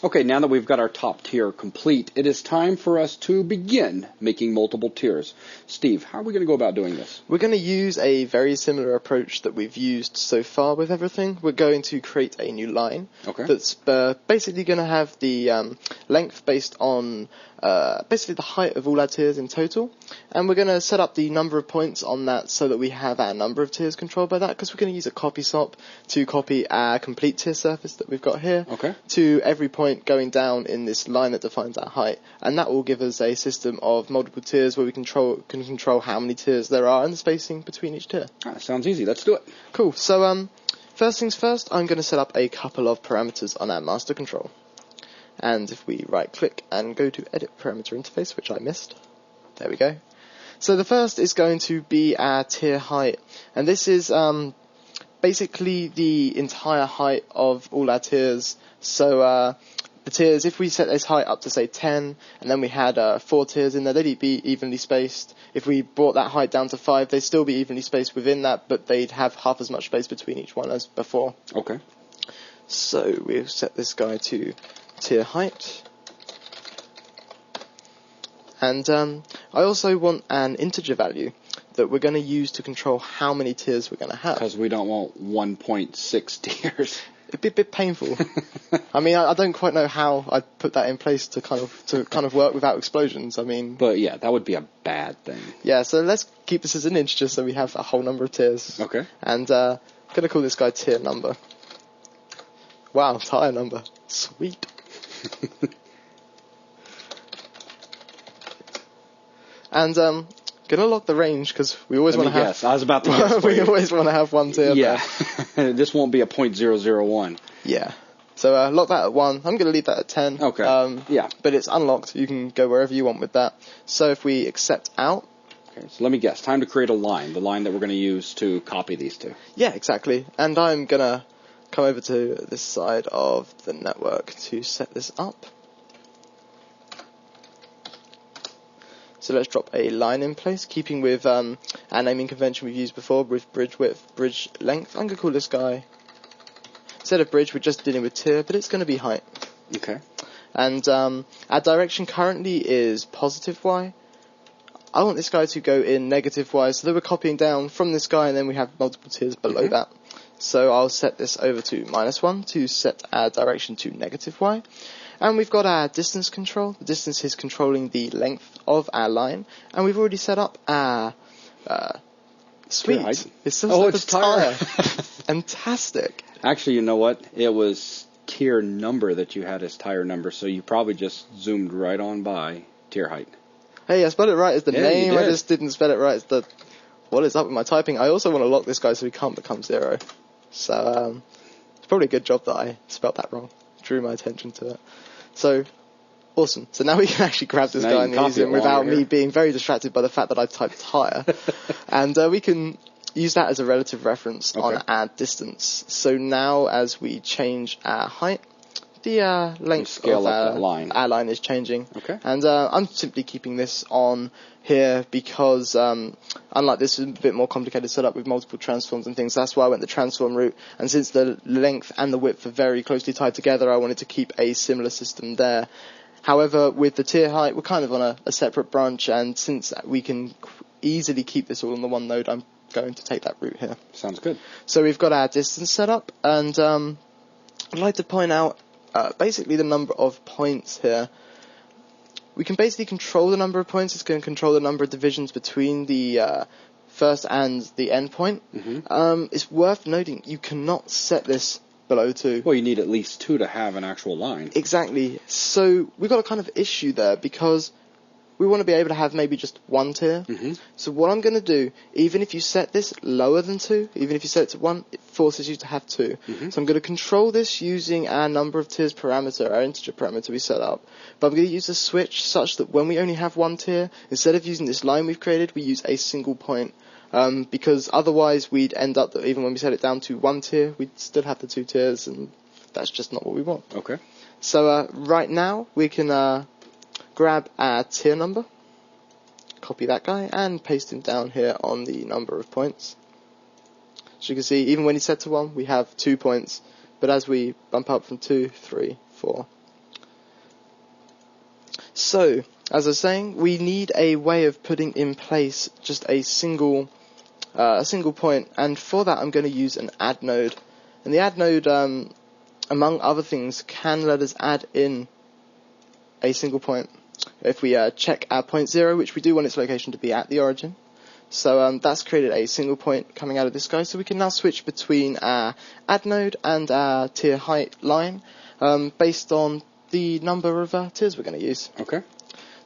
Okay, now that we've got our top tier complete, it is time for us to begin making multiple tiers. Steve, how are we going to go about doing this? We're going to use a very similar approach that we've used so far with everything. We're going to create a new line that's basically going to have the length based on basically the height of all our tiers in total. And we're going to set up the number of points on that so that we have our number of tiers controlled by that, because we're going to use a copy swap to copy our complete tier surface that we've got here to every point going down in this line that defines our height, and that will give us a system of multiple tiers where we can control how many tiers there are and the spacing between each tier. Sounds easy. Let's do it. Cool. So first things first, I'm going to set up a couple of parameters on our master control. And if we right click and go to edit parameter interface, which I missed, there we go. So the first is going to be our tier height, and this is basically the entire height of all our tiers. So the tiers, if we set this height up to say 10, and then we had 4 tiers in there, they'd be evenly spaced. If we brought that height down to 5, they'd still be evenly spaced within that, but they'd have half as much space between each one as before. Okay. So we'll set this guy to tier height. And I also want an integer value that we're going to use to control how many tiers we're going to have. Because we don't want 1.6 tiers. It'd be a bit painful. I mean, I don't quite know how I'd put that in place to kind of work without explosions. I mean, but yeah, that would be a bad thing. Yeah, so let's keep this as an integer so we have a whole number of tiers. Okay. And I'm going to call this guy tier number. Wow, tire number. Sweet. And gonna lock the range because we always want to have. Yes, I was about to guess. We always want to have one tier. Yeah, this won't be a .001. Yeah. So lock that at 1. I'm gonna leave that at 10. Okay. Yeah. But it's unlocked. You can go wherever you want with that. So if we accept out. Okay. So let me guess. Time to create a line. The line that we're gonna use to copy these two. Yeah, exactly. And I'm gonna come over to this side of the network to set this up. So let's drop a line in place, keeping with our naming convention we've used before with bridge width, bridge length. I'm going to call this guy, instead of bridge, we're just dealing with tier, but it's going to be height. Okay. And our direction currently is positive Y. I want this guy to go in negative Y, so that we're copying down from this guy, and then we have multiple tiers below that. So I'll set this over to -1 to set our direction to negative Y. And we've got our distance control. The distance is controlling the length of our line. And we've already set up our sweet. It's tire. Fantastic. Actually, you know what? It was tier number that you had as tire number, so you probably just zoomed right on by tier height. Hey, I spelled it right as the name. I just didn't spell it right as the... What is up with my typing? I also want to lock this guy so he can't become 0. So it's probably a good job that I spelled that wrong. Drew my attention to it. So, awesome. So now we can actually grab this guy and use him without me being very distracted by the fact that I typed tire. And we can use that as a relative reference on our distance. So now as we change our height, the length of our line is changing. Okay. And I'm simply keeping this on here because unlike this, it's a bit more complicated setup with multiple transforms and things. That's why I went the transform route. And since the length and the width are very closely tied together, I wanted to keep a similar system there. However, with the tier height, we're kind of on a separate branch, and since we can easily keep this all on the one node, I'm going to take that route here. Sounds good. So we've got our distance set up, and I'd like to point out basically the number of points here. We can basically control the number of points. It's going to control the number of divisions between the first and the end point. It's worth noting you cannot set this below 2. Well, you need at least 2 to have an actual line. Exactly. So we've got a kind of issue there because we want to be able to have maybe just 1 tier. So what I'm going to do, even if you set this lower than 2, even if you set it to 1, it forces you to have 2. So I'm going to control this using our number of tiers parameter, our integer parameter we set up. But I'm going to use a switch such that when we only have 1 tier, instead of using this line we've created, we use a single point. Because otherwise we'd end up that even when we set it down to 1 tier, we'd still have the 2 tiers, and that's just not what we want. Okay. So right now we can grab our tier number, copy that guy, and paste him down here on the number of points. As you can see, even when he's set to 1, we have 2 points, but as we bump up from 2, 3, 4, So, as I was saying, we need a way of putting in place just a single point, and for that I'm going to use an add node. And the add node, among other things, can let us add in a single point. If we check our point 0, which we do want its location to be at the origin, so that's created a single point coming out of this guy. So we can now switch between our add node and our tier height line based on the number of tiers we're going to use. Okay.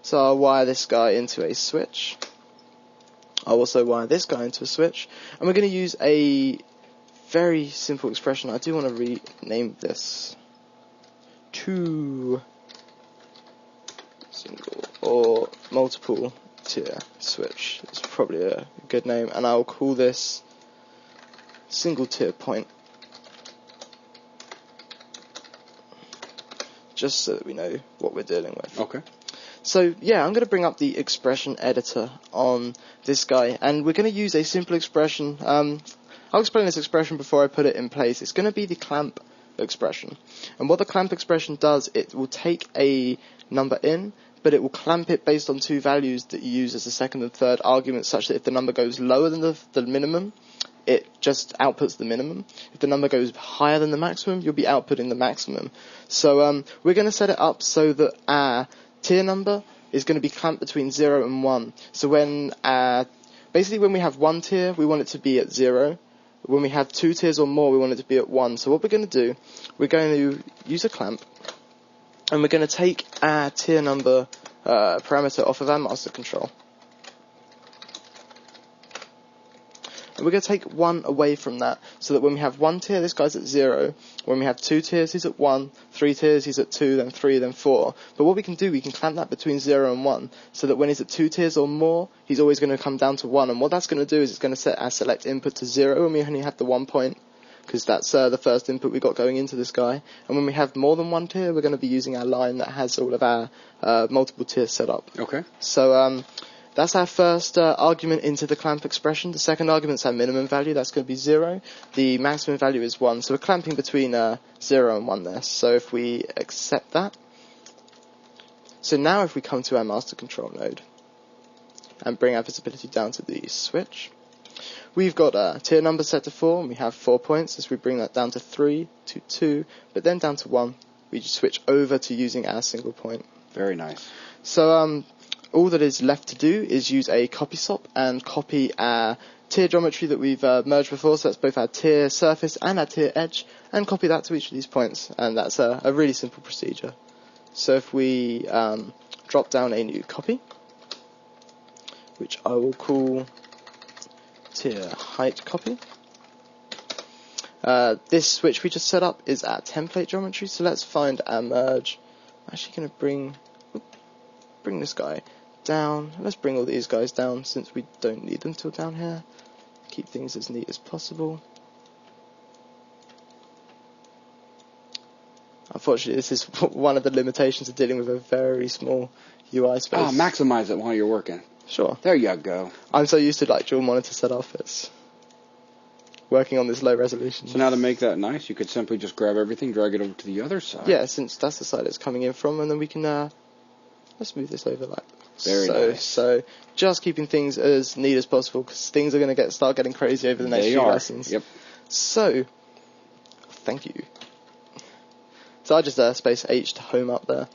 So I'll wire this guy into a switch. I'll also wire this guy into a switch. And we're going to use a very simple expression. I do want to rename this to single or multiple tier switch. It's probably a good name. And I'll call this single tier point. Just so that we know what we're dealing with. Okay. So yeah, I'm going to bring up the expression editor on this guy, and we're going to use a simple expression. I'll explain this expression before I put it in place. It's going to be the clamp expression. And what the clamp expression does, it will take a number in, but it will clamp it based on two values that you use as the second and third argument, such that if the number goes lower than the minimum, it just outputs the minimum. If the number goes higher than the maximum, you'll be outputting the maximum. So we're going to set it up so that our tier number is going to be clamped between 0 and 1. So when we have one tier, we want it to be at 0. When we have two tiers or more, we want it to be at 1. So what we're going to do, we're going to use a clamp, and we're going to take our tier number parameter off of our master control. And we're going to take 1 away from that, so that when we have one tier, this guy's at 0. When we have two tiers, he's at 1. 3 tiers, he's at 2, then 3, then 4. But what we can do, we can clamp that between 0 and 1, so that when he's at 2 tiers or more, he's always going to come down to 1. And what that's going to do is it's going to set our select input to 0 when we only have the 1 point, because that's the first input we got going into this guy. And when we have more than one tier, we're going to be using our line that has all of our multiple tiers set up. Okay. So that's our first argument into the clamp expression. The second argument's our minimum value. That's going to be 0. The maximum value is 1. So we're clamping between 0 and 1 there. So if we accept that. So now if we come to our master control node and bring our visibility down to the switch, we've got a tier number set to 4, and we have 4 points. As we bring that down to 3, to 2, but then down to 1, we just switch over to using our single point. Very nice. So all that is left to do is use a copy swap and copy our tier geometry that we've merged before, so that's both our tierSurface and our tierEdge, and copy that to each of these points, and that's a really simple procedure. So if we drop down a new copy, which I will call tier height copy, this switch we just set up is our template geometry, so let's find our merge. I'm actually going to bring this guy down. Let's bring all these guys down since we don't need them till down here. Keep things as neat as possible. Unfortunately, this is one of the limitations of dealing with a very small UI space. Oh, maximize it while you're working. Sure. There you go. I'm so used to dual monitor setup, it's working on this low resolution. So now to make that nice, you could simply just grab everything, drag it over to the other side. Yeah, since that's the side it's coming in from, and then we can let's move this over like Very nice. So just keeping things as neat as possible, because things are going to start getting crazy over the next few lessons. Yep. So, thank you. So I just space H to home up there.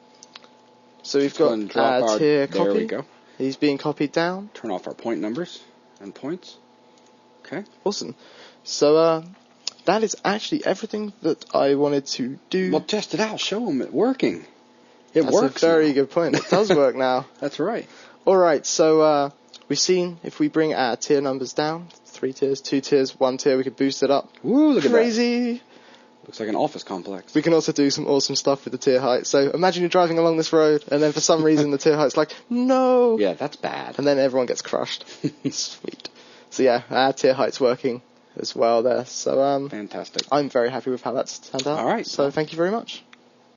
So we've got our tier copy. There we go. He's being copied down. Turn off our point numbers and points. Okay. Awesome. So that is actually everything that I wanted to do. Well, test it out. Show them it working. It That's works. A very good point. It does work now. That's right. Alright, so we've seen if we bring our tier numbers down, 3 tiers, 2 tiers, 1 tier, we could boost it up. Woo, look at that. Crazy. Looks like an office complex. We can also do some awesome stuff with the tier height. So imagine you're driving along this road, and then for some reason the tier height's like, no! Yeah, that's bad. And then everyone gets crushed. Sweet. So yeah, our tier height's working as well there. So fantastic. I'm very happy with how that's turned out. All right. So thank you very much.